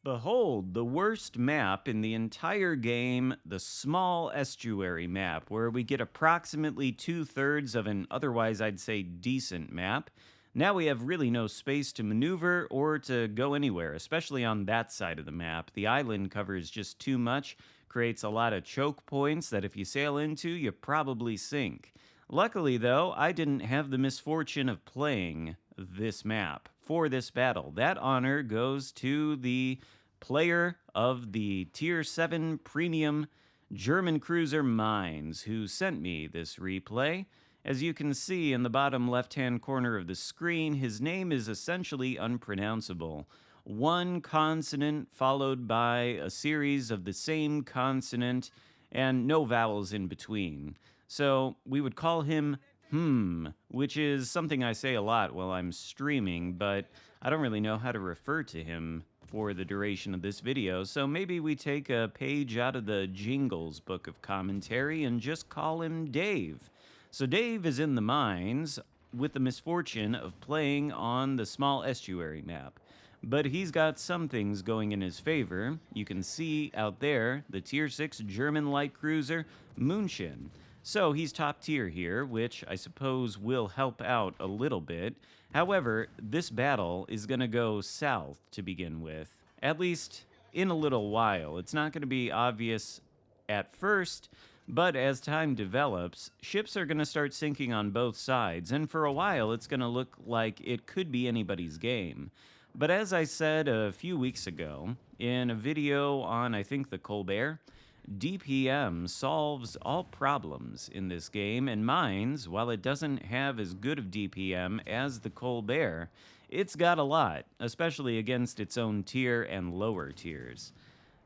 Behold, the worst map in the entire game, the small estuary map, where we get approximately 2/3 of an otherwise, I'd say, decent map. Now we have really no space to maneuver or to go anywhere, especially on that side of the map. The island covers just too much, creates a lot of choke points that if you sail into, you probably sink. Luckily, though, I didn't have the misfortune of playing this map for this battle. That honor goes to the player of the Tier 7 Premium German cruiser Mainz, who sent me this replay. As you can see in the bottom left-hand corner of the screen, his name is essentially unpronounceable. One consonant followed by a series of the same consonant and no vowels in between. So we would call him which is something I say a lot while I'm streaming, but I don't really know how to refer to him for the duration of this video, so maybe we take a page out of the Jingles book of commentary and just call him Dave. So Dave is in the mines with the misfortune of playing on the small estuary map. But he's got some things going in his favor. You can see out there the Tier 6 German light cruiser München. So he's top tier here, which I suppose will help out a little bit. However, this battle is going to go south to begin with, at least in a little while. It's not going to be obvious at first, but as time develops, ships are going to start sinking on both sides, and for a while it's going to look like it could be anybody's game. But as I said a few weeks ago, in a video on, I think, the Colbert, DPM solves all problems in this game, and Mainz, while it doesn't have as good of DPM as the Colbert, it's got a lot, especially against its own tier and lower tiers.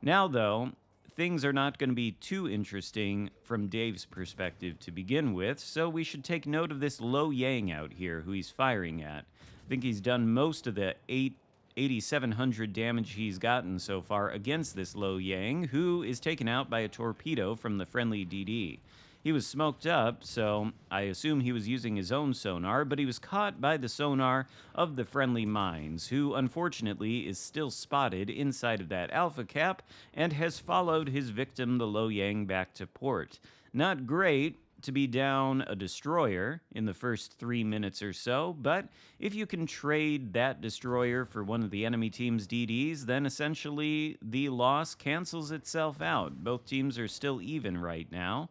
Now, though, things are not going to be too interesting from Dave's perspective to begin with, so we should take note of this Lo Yang out here who he's firing at. I think he's done most of the 8,700 damage he's gotten so far against this Lo Yang, who is taken out by a torpedo from the friendly DD. He was smoked up, so I assume he was using his own sonar, but he was caught by the sonar of the friendly Mainz, who unfortunately is still spotted inside of that Alpha Cap and has followed his victim, the Lo Yang, back to port. Not great to be down a destroyer in the first 3 minutes or so, but if you can trade that destroyer for one of the enemy team's DDs, then essentially the loss cancels itself out. Both teams are still even right now.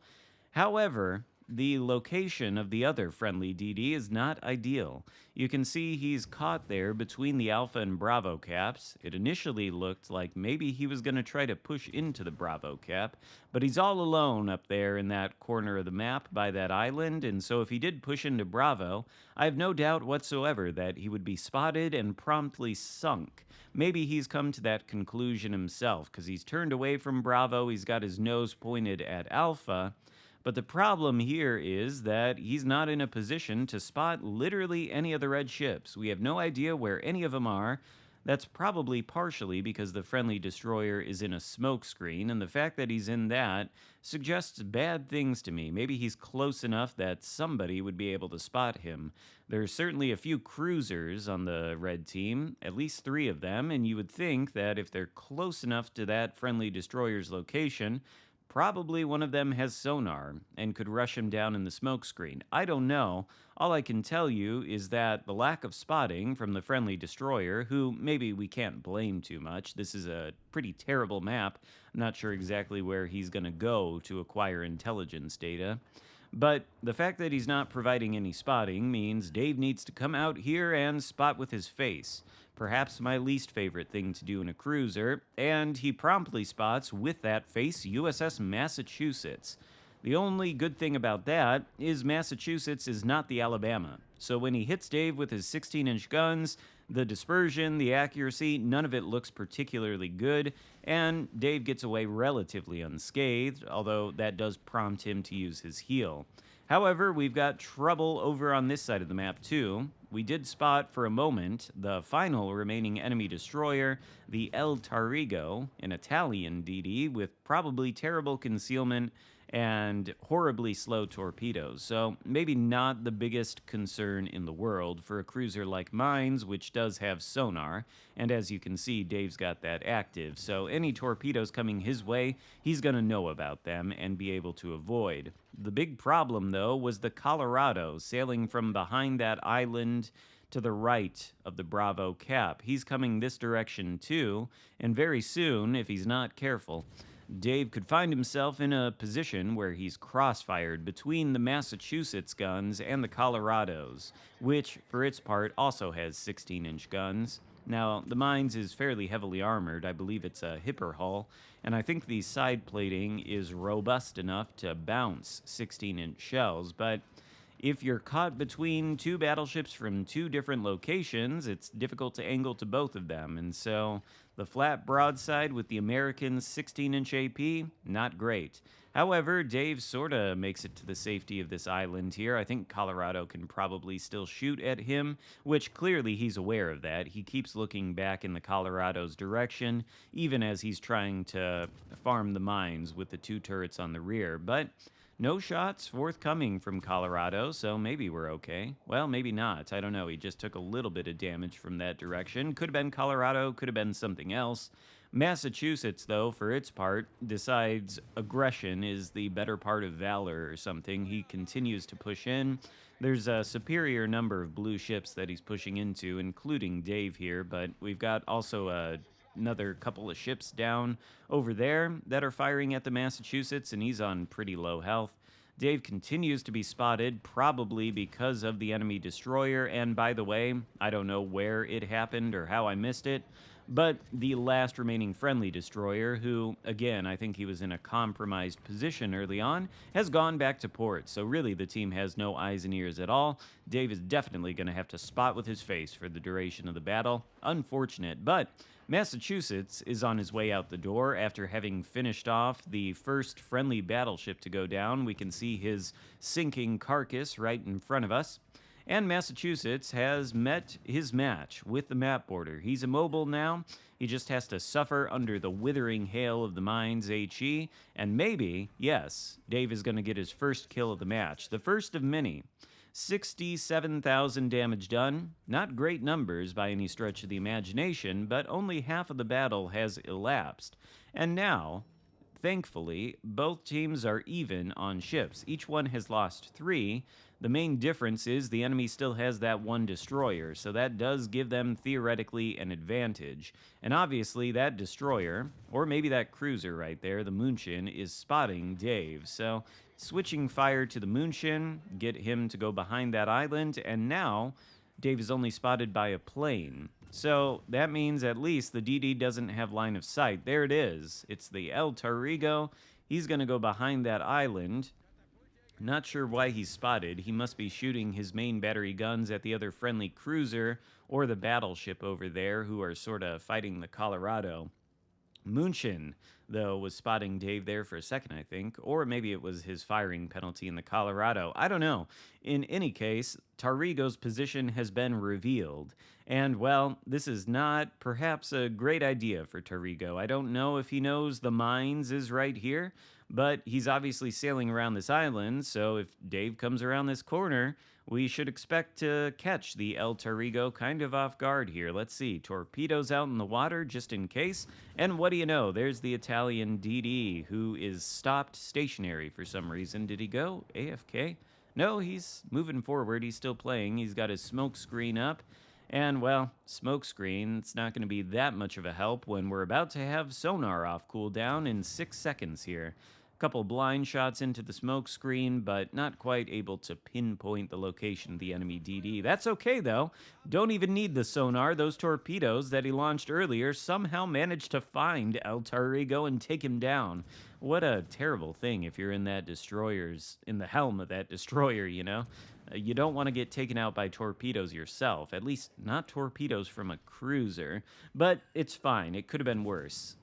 However, the location of the other friendly DD is not ideal. You can see he's caught there between the Alpha and Bravo caps. It initially looked like maybe he was going to try to push into the Bravo cap, but he's all alone up there in that corner of the map by that island, and so if he did push into Bravo, I have no doubt whatsoever that he would be spotted and promptly sunk. Maybe he's come to that conclusion himself, because he's turned away from Bravo, he's got his nose pointed at Alpha. But the problem here is that he's not in a position to spot literally any of the red ships. We have no idea where any of them are. That's probably partially because the friendly destroyer is in a smoke screen, and the fact that he's in that suggests bad things to me. Maybe he's close enough that somebody would be able to spot him. There's certainly a few cruisers on the red team, at least 3 of them, and you would think that if they're close enough to that friendly destroyer's location, probably one of them has sonar and could rush him down in the smoke screen. I don't know. All I can tell you is that the lack of spotting from the friendly destroyer, who maybe we can't blame too much. This is a pretty terrible map. I'm not sure exactly where he's going to go to acquire intelligence data. But the fact that he's not providing any spotting means Dave needs to come out here and spot with his face. Perhaps my least favorite thing to do in a cruiser, and he promptly spots with that face USS Massachusetts. The only good thing about that is Massachusetts is not the Alabama. So when he hits Dave with his 16-inch guns, the dispersion, the accuracy, none of it looks particularly good, and Dave gets away relatively unscathed, although that does prompt him to use his heel. However, we've got trouble over on this side of the map too. We did spot for a moment the final remaining enemy destroyer, the El Tarigo, an Italian DD with probably terrible concealment and horribly slow torpedoes. So maybe not the biggest concern in the world for a cruiser like Mainz, which does have sonar. And as you can see, Dave's got that active. So any torpedoes coming his way, he's going to know about them and be able to avoid. The big problem, though, was the Colorado sailing from behind that island to the right of the Bravo cap. He's coming this direction too, and very soon, if he's not careful, Dave could find himself in a position where he's crossfired between the Massachusetts guns and the Colorados, which, for its part, also has 16-inch guns. Now, the Mainz is fairly heavily armored. I believe it's a hipper hull, and I think the side plating is robust enough to bounce 16-inch shells, but if you're caught between two battleships from two different locations, it's difficult to angle to both of them, and so the flat broadside with the American 16-inch AP, not great. However, Dave sorta makes it to the safety of this island here. I think Colorado can probably still shoot at him, which clearly he's aware of that. He keeps looking back in the Colorado's direction, even as he's trying to farm the mines with the two turrets on the rear, but no shots forthcoming from Colorado, so maybe we're okay. Well, maybe not. I don't know. He just took a little bit of damage from that direction. Could have been Colorado, could have been something else. Massachusetts, though, for its part, decides aggression is the better part of valor or something. He continues to push in. There's a superior number of blue ships that he's pushing into, including Dave here, but we've got also another couple of ships down over there that are firing at the Massachusetts, and he's on pretty low health. Dave continues to be spotted, probably because of the enemy destroyer, and by the way, I don't know where it happened or how I missed it, but the last remaining friendly destroyer, who, again, I think he was in a compromised position early on, has gone back to port, so really the team has no eyes and ears at all. Dave is definitely going to have to spot with his face for the duration of the battle. Unfortunate, but Massachusetts is on his way out the door after having finished off the first friendly battleship to go down. We can see his sinking carcass right in front of us. And Massachusetts has met his match with the map border. He's immobile now. He just has to suffer under the withering hail of the Mainz HE. And maybe, yes, Dave is going to get his first kill of the match. The first of many. 67,000 damage done. Not great numbers by any stretch of the imagination, but only half of the battle has elapsed. And now, thankfully, both teams are even on ships. Each one has lost 3. The main difference is the enemy still has that one destroyer, so that does give them theoretically an advantage. And obviously that destroyer, or maybe that cruiser right there, the München, is spotting Dave. So switching fire to the München, get him to go behind that island, and now Dave is only spotted by a plane. So that means at least the DD doesn't have line of sight. There it is. It's the El Tarigo. He's going to go behind that island. Not sure why he's spotted. He must be shooting his main battery guns at the other friendly cruiser or the battleship over there who are sort of fighting the Colorado. München, though, was spotting Dave there for a second, I think, or maybe it was his firing penalty in the Colorado. I don't know. In any case, Tarigo's position has been revealed. And, well, this is not perhaps a great idea for Tarigo. I don't know if he knows the Mainz is right here, but he's obviously sailing around this island, so if Dave comes around this corner, we should expect to catch the El Tarigo kind of off guard here. Let's see, torpedoes out in the water just in case, and what do you know, there's the Italian DD who is stopped stationary for some reason. Did he go AFK? No, he's moving forward, he's still playing, he's got his smoke screen up. And, well, smoke screen, it's not going to be that much of a help when we're about to have sonar off cooldown in 6 seconds here. A couple blind shots into the smoke screen, but not quite able to pinpoint the location of the enemy DD. That's okay, though. Don't even need the sonar. Those torpedoes that he launched earlier somehow managed to find El Tarigo and take him down. What a terrible thing if you're in that destroyer's, in the helm of that destroyer, you know? You don't want to get taken out by torpedoes yourself, at least not torpedoes from a cruiser, but it's fine. It could have been worse.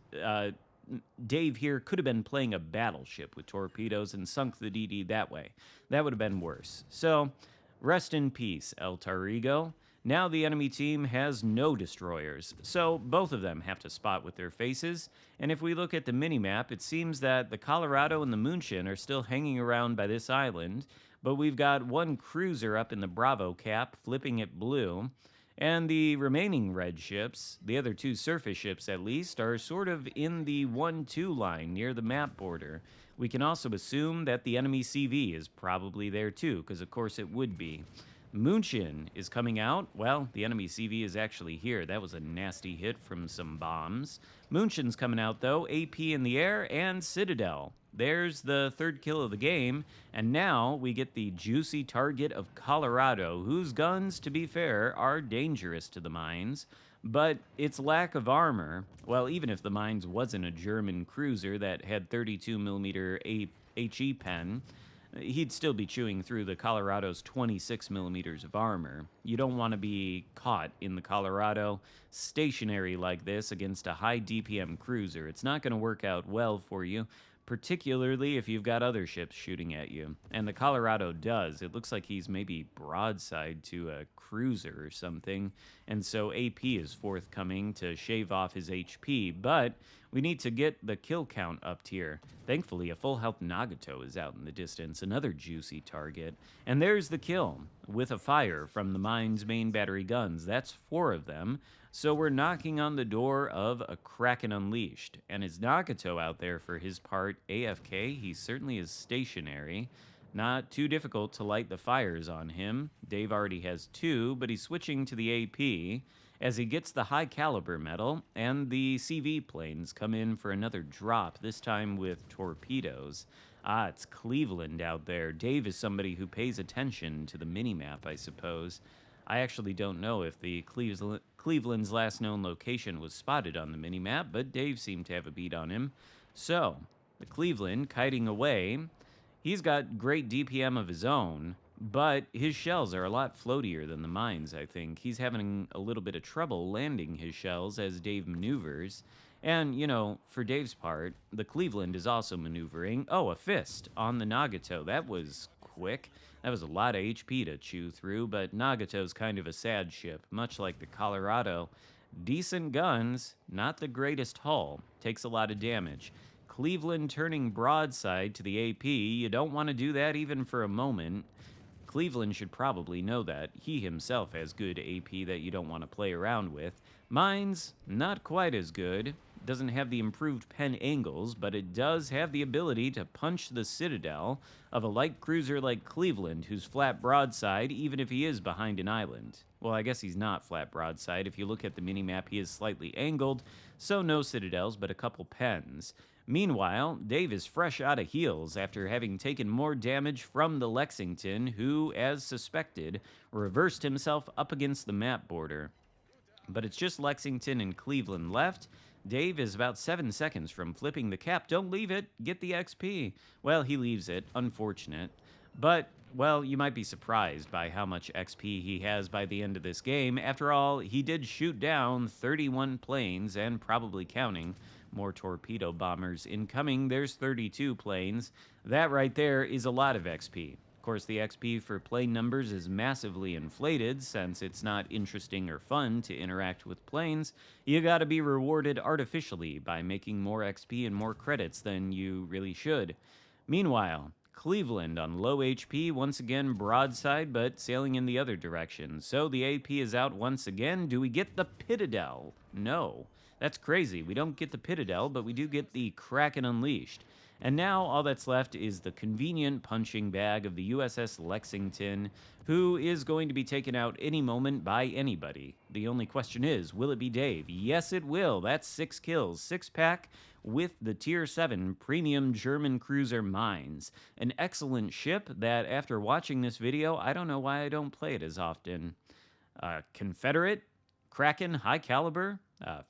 Dave here could have been playing a battleship with torpedoes and sunk the DD that way. That would have been worse. So, rest in peace, El Tarigo. Now the enemy team has no destroyers, so both of them have to spot with their faces. And if we look at the minimap, it seems that the Colorado and the München are still hanging around by this island, but we've got one cruiser up in the Bravo cap, flipping it blue. And the remaining red ships, the other two surface ships at least, are sort of in the 1-2 line near the map border. We can also assume that the enemy CV is probably there too, because of course it would be. München is coming out. Well, the enemy CV is actually here. That was a nasty hit from some bombs. München's coming out though, AP in the air, and Citadel. There's the third kill of the game, and now we get the juicy target of Colorado, whose guns, to be fair, are dangerous to the Mainz, but its lack of armor, well, even if the Mainz wasn't a German cruiser that had 32mm HE pen, he'd still be chewing through the Colorado's 26mm of armor. You don't want to be caught in the Colorado stationary like this against a high DPM cruiser. It's not going to work out well for you, particularly if you've got other ships shooting at you. And the Colorado does. It looks like he's maybe broadside to a cruiser or something, and so AP is forthcoming to shave off his HP, but we need to get the kill count up tier. Thankfully, a full health Nagato is out in the distance, another juicy target. And there's the kill, with a fire from the Mainz main battery guns. That's 4 of them. So we're knocking on the door of a Kraken Unleashed. And is Nagato out there for his part AFK? He certainly is stationary. Not too difficult to light the fires on him. Dave already has 2, but he's switching to the AP as he gets the high caliber medal, and the CV planes come in for another drop, this time with torpedoes. Ah, it's Cleveland out there. Dave is somebody who pays attention to the minimap, I suppose. I actually don't know if the Cleveland's last known location was spotted on the minimap, but Dave seemed to have a beat on him. So, the Cleveland kiting away. He's got great DPM of his own, but his shells are a lot floatier than the Mainz, I think. He's having a little bit of trouble landing his shells as Dave maneuvers. And, you know, for Dave's part, the Cleveland is also maneuvering. Oh, a fist on the Nagato. That was quick. That was a lot of HP to chew through, but Nagato's kind of a sad ship, much like the Colorado. Decent guns, not the greatest hull. Takes a lot of damage. Cleveland turning broadside to the AP. You don't want to do that even for a moment. Cleveland should probably know that. He himself has good AP that you don't want to play around with. Mainz, not quite as good. Doesn't have the improved pen angles, but it does have the ability to punch the Citadel of a light cruiser like Cleveland, who's flat broadside, even if he is behind an island. Well, I guess he's not flat broadside. If you look at the minimap, he is slightly angled, so no Citadels, but a couple pens. Meanwhile, Dave is fresh out of heals after having taken more damage from the Lexington, who, as suspected, reversed himself up against the map border. But it's just Lexington and Cleveland left. Dave is about 7 seconds from flipping the cap. Don't leave it. Get the XP. Well, he leaves it. Unfortunate. But, well, you might be surprised by how much XP he has by the end of this game. After all, he did shoot down 31 planes, and probably counting. More torpedo bombers incoming. There's 32 planes. That right there is a lot of XP. Of course, the XP for plane numbers is massively inflated since it's not interesting or fun to interact with planes. You gotta be rewarded artificially by making more XP and more credits than you really should. Meanwhile, Cleveland on low HP, once again broadside, but sailing in the other direction. So the AP is out once again. Do we get the Pitadel? No. That's crazy. We don't get the Pitadel, but we do get the Kraken Unleashed. And now all that's left is the convenient punching bag of the USS Lexington, who is going to be taken out any moment by anybody. The only question is, will it be Dave? Yes, it will. That's 6 kills, 6-pack with the Tier 7 premium German cruiser Mainz. An excellent ship that, after watching this video, I don't know why I don't play it as often. Confederate, Kraken, high caliber,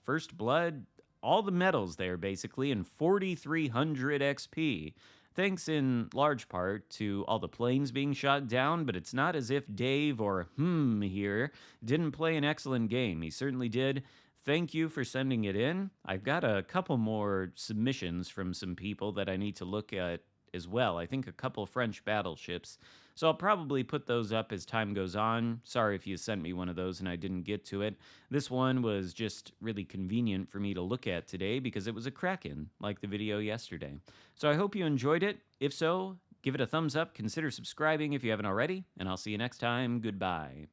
First Blood, all the medals there basically, and 4,300 XP. Thanks in large part to all the planes being shot down, but it's not as if Dave or here didn't play an excellent game. He certainly did. Thank you for sending it in. I've got a couple more submissions from some people that I need to look at as well. I think a couple French battleships. So I'll probably put those up as time goes on. Sorry if you sent me one of those and I didn't get to it. This one was just really convenient for me to look at today because it was a Kraken, like the video yesterday. So I hope you enjoyed it. If so, give it a thumbs up, consider subscribing if you haven't already, and I'll see you next time. Goodbye.